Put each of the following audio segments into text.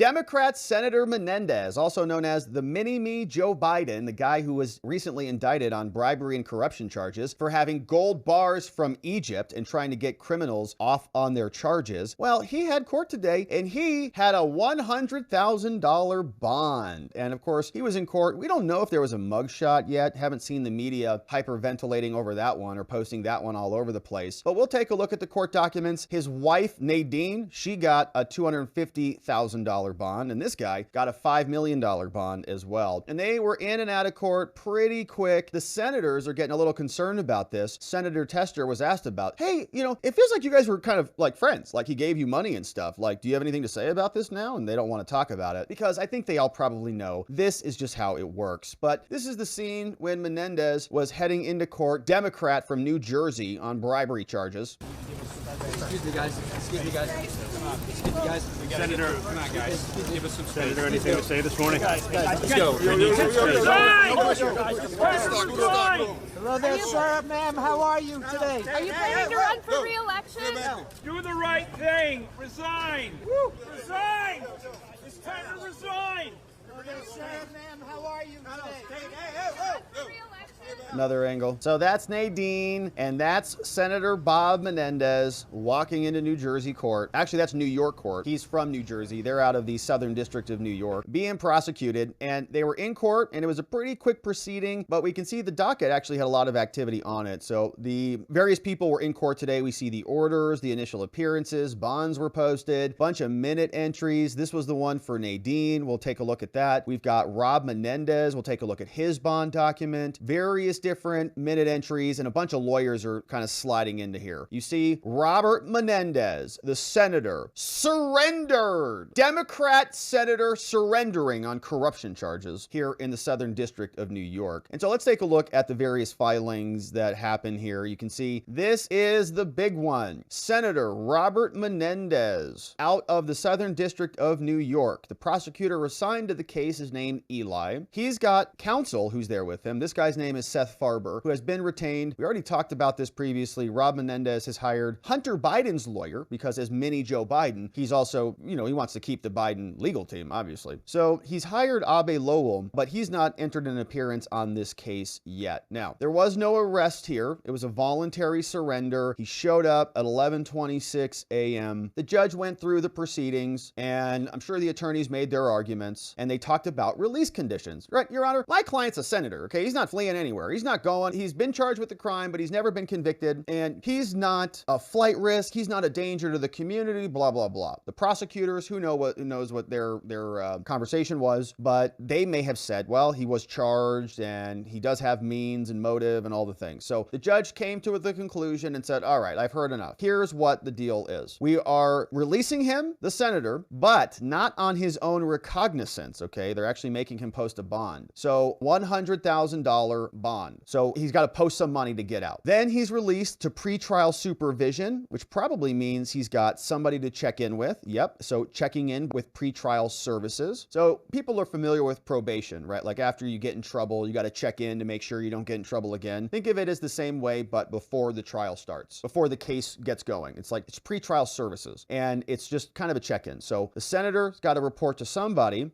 Democrat Senator Menendez, also known as the mini-me Joe Biden, the guy who was recently indicted on bribery and corruption charges for having gold bars from Egypt and trying to get criminals off on their charges. Well, he had court today and he had a $100,000 bond. And of course, he was in court. We don't know if there was a mugshot yet. Haven't seen the media hyperventilating over that one or posting that one all over the place. But we'll take a look at the court documents. His wife, Nadine, she got a $250,000 bond, and this guy got a $5 million bond as well. And they were in and out of court pretty quick. The senators are getting a little concerned about this. Senator Tester was asked about, hey, you know, it feels like you guys were kind of like friends, like he gave you money and stuff. Like, do you have anything to say about this now? And they don't want to talk about it because I think they all probably know this is just how it works. But this is the scene when Menendez was heading into court, Democrat from New Jersey, on bribery charges. Excuse me, guys. Excuse me, guys. Excuse me, guys. Senator, come on, guys. Give us some Senator, anything to say this morning? Let's go. Hello there, sir, ma'am. How are you today? Are you planning to run for re-election? Do the right thing. Resign. Resign. It's time to resign. Hello there, sir, ma'am. How are you today? Run for re-election? Another angle. So that's Nadine, and that's Senator Bob Menendez walking into New Jersey court. Actually, that's New York court. He's from New Jersey. They're out of the Southern District of New York, being prosecuted, and they were in court, and it was a pretty quick proceeding, but we can see the docket actually had a lot of activity on it. So the various people were in court today. We see the orders, the initial appearances, bonds were posted, bunch of minute entries. This was the one for Nadine. We'll take a look at that. We've got Rob Menendez. We'll take a look at his bond document. Various different minute entries, and a bunch of lawyers are kind of sliding into here. You see Robert Menendez, the senator, surrendered. Democrat senator surrendering on corruption charges here in the Southern District of New York. And so let's take a look at the various filings that happen here. You can see this is the big one. Senator Robert Menendez out of the Southern District of New York. The prosecutor assigned to the case is named Eli. He's got counsel who's there with him. This guy's name is Seth Farber, who has been retained. We already talked about this previously. Rob Menendez has hired Hunter Biden's lawyer because as mini Joe Biden, he's also, you know, he wants to keep the Biden legal team, obviously. So he's hired Abe Lowell, but he's not entered an appearance on this case yet. Now, there was no arrest here. It was a voluntary surrender. He showed up at 11:26 a.m. The judge went through the proceedings, and I'm sure the attorneys made their arguments, and they talked about release conditions. Right, Your Honor, my client's a senator, okay? He's not fleeing anywhere. He's not going. He's been charged with the crime, but he's never been convicted, and he's not a flight risk. He's not a danger to the community, blah, blah, blah. The prosecutors, who knows what their conversation was, but they may have said, well, he was charged, and he does have means and motive and all the things. So the judge came to the conclusion and said, all right, I've heard enough. Here's what the deal is. We are releasing him, the senator, but not on his own recognizance, okay? They're actually making him post a bond. So $100,000 bond. So he's got to post some money to get out. Then he's released to pretrial supervision, which probably means he's got somebody to check in with. Yep. So checking in with pretrial services. So people are familiar with probation, right? Like after you get in trouble, you got to check in to make sure you don't get in trouble again. Think of it as the same way, but before the trial starts, before the case gets going. It's like it's pretrial services, and it's just kind of a check-in. So the senator's got to report to somebody.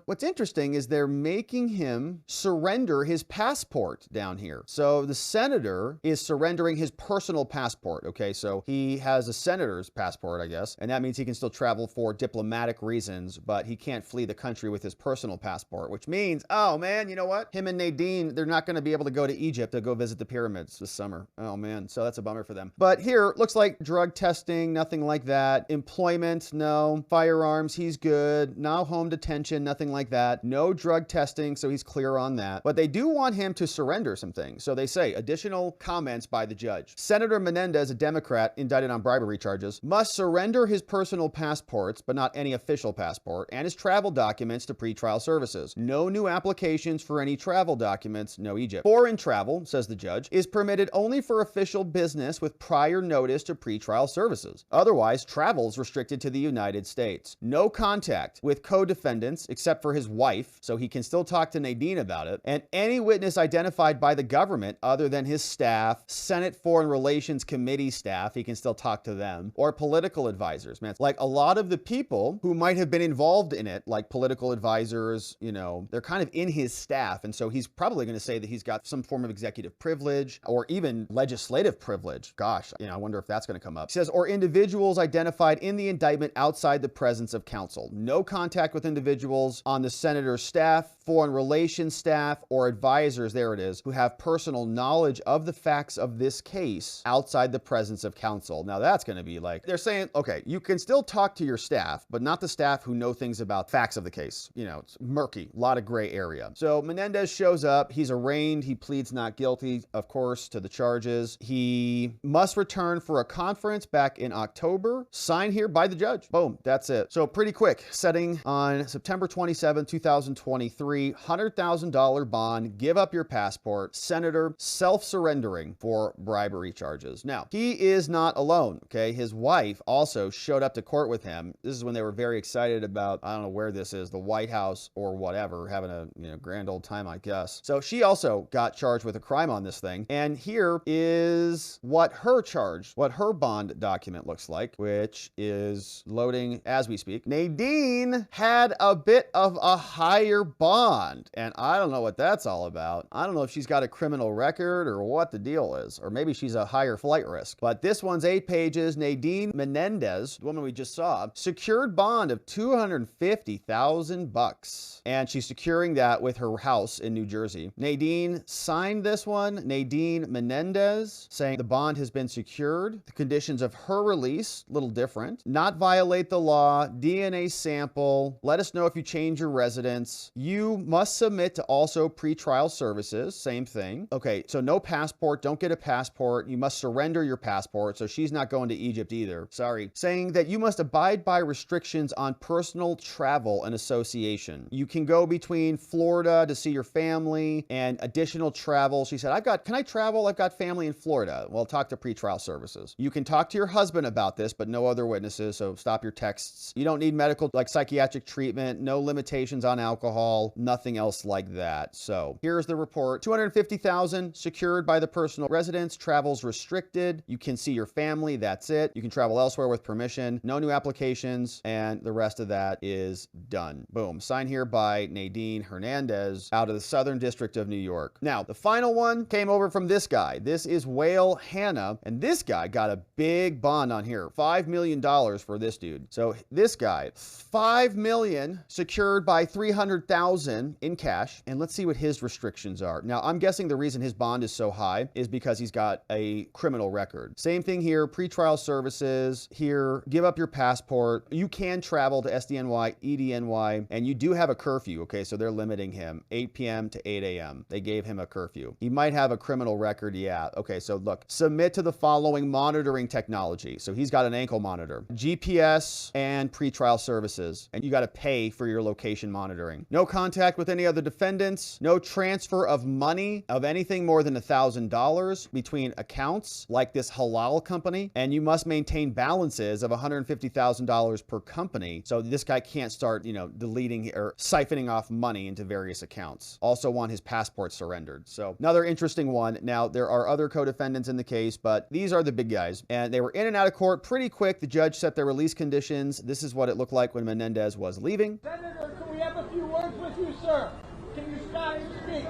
What's interesting is they're making him surrender his passport down here. So the senator is surrendering his personal passport. Okay, so he has a senator's passport, I guess, and that means he can still travel for diplomatic reasons, but he can't flee the country with his personal passport, which means, oh man, you know what? Him and Nadine, they're not going to be able to go to Egypt to go visit the pyramids this summer. Oh man, so that's a bummer for them. But here, looks like drug testing, nothing like that. Employment, no. Firearms, he's good. No home detention, nothing like that. No drug testing, so he's clear on that. But they do want him to surrender some things. So they say, additional comments by the judge. Senator Menendez, a Democrat indicted on bribery charges, must surrender his personal passports, but not any official passport, and his travel documents to pretrial services. No new applications for any travel documents, no Egypt. Foreign travel, says the judge, is permitted only for official business with prior notice to pretrial services. Otherwise, travel is restricted to the United States. No contact with co-defendants except for his wife, so he can still talk to Nadine about it, and any witness identified identified by the government other than his staff, Senate Foreign Relations Committee staff, he can still talk to them, or political advisors. Man, like a lot of the people who might have been involved in it, like political advisors, you know, they're kind of in his staff. And so he's probably going to say that he's got some form of executive privilege or even legislative privilege. Gosh, you know, I wonder if that's going to come up. He says, or individuals identified in the indictment outside the presence of counsel. No contact with individuals on the senator's staff, foreign relations staff, or advisors, there it is, who have personal knowledge of the facts of this case outside the presence of counsel. Now that's going to be like, they're saying, okay, you can still talk to your staff, but not the staff who know things about facts of the case. You know, it's murky, a lot of gray area. So Menendez shows up, he's arraigned, he pleads not guilty, of course, to the charges. He must return for a conference back in October, signed here by the judge. Boom, that's it. So pretty quick, setting on September 27, 2023, $100,000 bond, give up your passport, senator self-surrendering for bribery charges. Now, he is not alone, okay? His wife also showed up to court with him. This is when they were very excited about, I don't know where this is, the White House or whatever, having a, you know, grand old time, I guess. So she also got charged with a crime on this thing. And here is what her charge, what her bond document looks like, which is loading as we speak. Nadine had a bit of a higher bond, and I don't know what that's all about. I don't know if she's got a criminal record or what the deal is, or maybe she's a higher flight risk. But this one's 8 pages. Nadine Menendez, the woman we just saw, secured bond of $250,000, and she's securing that with her house in New Jersey. Nadine signed this one, Nadine Menendez, saying the bond has been secured. The conditions of her release, a little different. Not violate the law, DNA sample, let us know if you change your residence. You must submit to also pretrial services, same thing. Okay, so no passport, don't get a passport. You must surrender your passport, so she's not going to Egypt either. Sorry. Saying that you must abide by restrictions on personal travel and association. You can go between Florida to see your family and additional travel. She said, can I travel? I've got family in Florida. Well, talk to pretrial services. You can talk to your husband about this, but no other witnesses, so stop your texts. You don't need medical, like psychiatric treatment, no limitations on alcohol, nothing else like that. So here's the report. $250,000 secured by the personal residence, travels restricted. You can see your family, that's it. You can travel elsewhere with permission, no new applications, and the rest of that is done. Boom. Signed here by Nadine Hernandez out of the Southern District of New York. Now, the final one came over from this guy. This is Wael, Hana, and this guy got a big bond on here. $5 million for this dude. So this guy, $5 million secured by $300,000 in cash. And let's see what his restrictions are. Now, I'm guessing the reason his bond is so high is because he's got a criminal record. Same thing here, pretrial services. Here, give up your passport. You can travel to SDNY, EDNY, and you do have a curfew, okay? So they're limiting him 8 p.m. to 8 a.m. They gave him a curfew. He might have a criminal record, yeah. Okay, so look, submit to the following monitoring technology. So he's got an ankle monitor, GPS, and pretrial services, and you got to pay for your location monitoring. No contact with any other defendants, no transfer of money of anything more than $1,000 between accounts like this halal company, and you must maintain balances of $150,000 per company. So this guy can't start, you know, deleting or siphoning off money into various accounts. Also want his passport surrendered. So another interesting one. Now, there are other co-defendants in the case, but these are the big guys, and they were in and out of court pretty quick. The judge set their release conditions. This is what it looked like when Menendez was leaving. Senator, can we have a few words with you, sir? Can you stop and speak?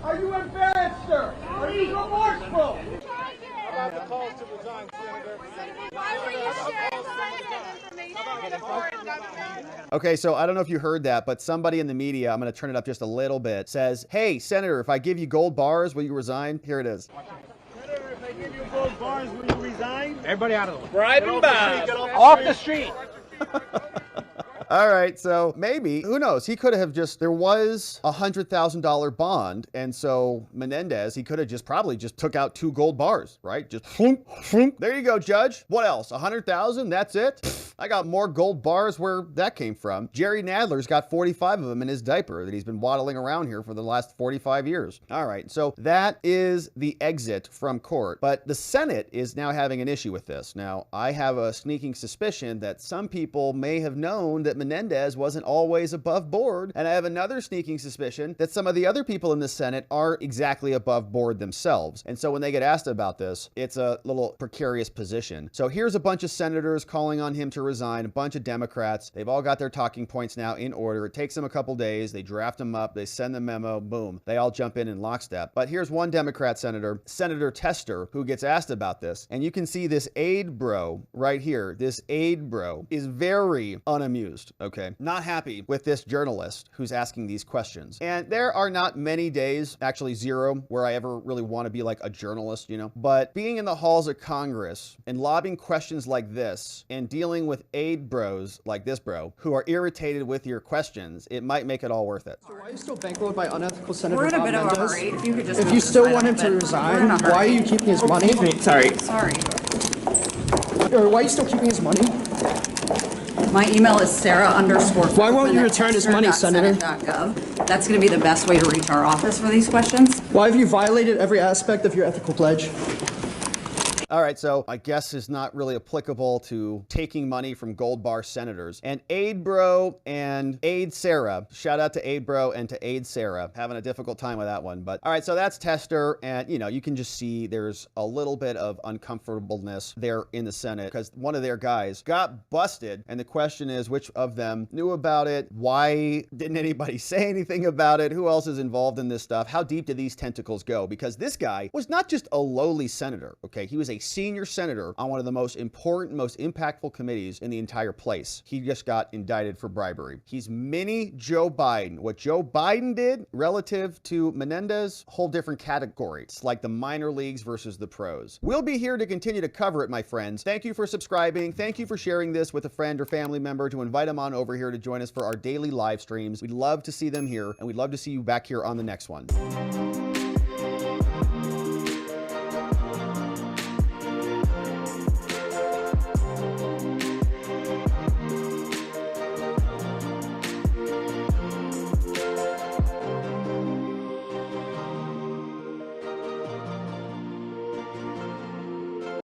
Are you embarrassed, sir? Are you remorseful? About the calls to resign, Senator. Why were you sharing sensitive information? Okay, so I don't know if you heard that, but somebody in the media, I'm going to turn it up just a little bit, says, hey, Senator, if I give you gold bars, will you resign? Here it is. Senator, if I give you gold bars, will you resign? Everybody out of the way. Bribe and bob. Off the street. All right, so maybe, who knows? He could have just, there was a $100,000 bond, and so Menendez, he could have just probably just took out 2 gold bars, right? Just, there you go, Judge. What else? 100,000? That's it? I got more gold bars where that came from. Jerry Nadler's got 45 of them in his diaper that he's been waddling around here for the last 45 years. All right, so that is the exit from court. But the Senate is now having an issue with this. Now, I have a sneaking suspicion that some people may have known that Menendez wasn't always above board, and I have another sneaking suspicion that some of the other people in the Senate aren't exactly above board themselves. And so when they get asked about this, it's a little precarious position. So here's a bunch of senators calling on him to resign, a bunch of Democrats. They've all got their talking points now in order. It takes them a couple days. They draft them up. They send the memo. Boom. They all jump in lockstep. But here's one Democrat senator, Senator Tester, who gets asked about this. And you can see this aide bro right here. This aide bro is very unamused, okay? Not happy with this journalist who's asking these questions. And there are not many days, actually zero, where I ever really want to be like a journalist, you know? But being in the halls of Congress and lobbing questions like this and dealing with aide bros like this bro who are irritated with your questions, it might make it all worth it. So why are you still bankrolled by unethical Senator We're in a Bob bit of a Menendez? hurry. If you could just If move you this still item want him a to bit. resign, We're in a hurry. why are you keeping his money? Sorry. Or why are you still keeping his money? My email is Sarah_. Why won't you return his money, Senator? That's going to be the best way to reach our office for these questions. Why have you violated every aspect of your ethical pledge? All right, so I guess is not really applicable to taking money from gold bar senators. And Aide Bro and Aide Sarah, shout out to Aide Bro and to Aide Sarah, having a difficult time with that one. But all right, so that's Tester, and you know, you can just see there's a little bit of uncomfortableness there in the Senate because one of their guys got busted, and the question is which of them knew about it? Why didn't anybody say anything about it? Who else is involved in this stuff? How deep do these tentacles go? Because this guy was not just a lowly senator, okay? He was a senior senator on one of the most important, most impactful committees in the entire place. He just got indicted for bribery. He's mini Joe Biden. What Joe Biden did relative to Menendez, whole different category. It's like the minor leagues versus the pros. We'll be here to continue to cover it, my friends. Thank you for subscribing. Thank you for sharing this with a friend or family member to invite them on over here to join us for our daily live streams. We'd love to see them here, and we'd love to see you back here on the next one.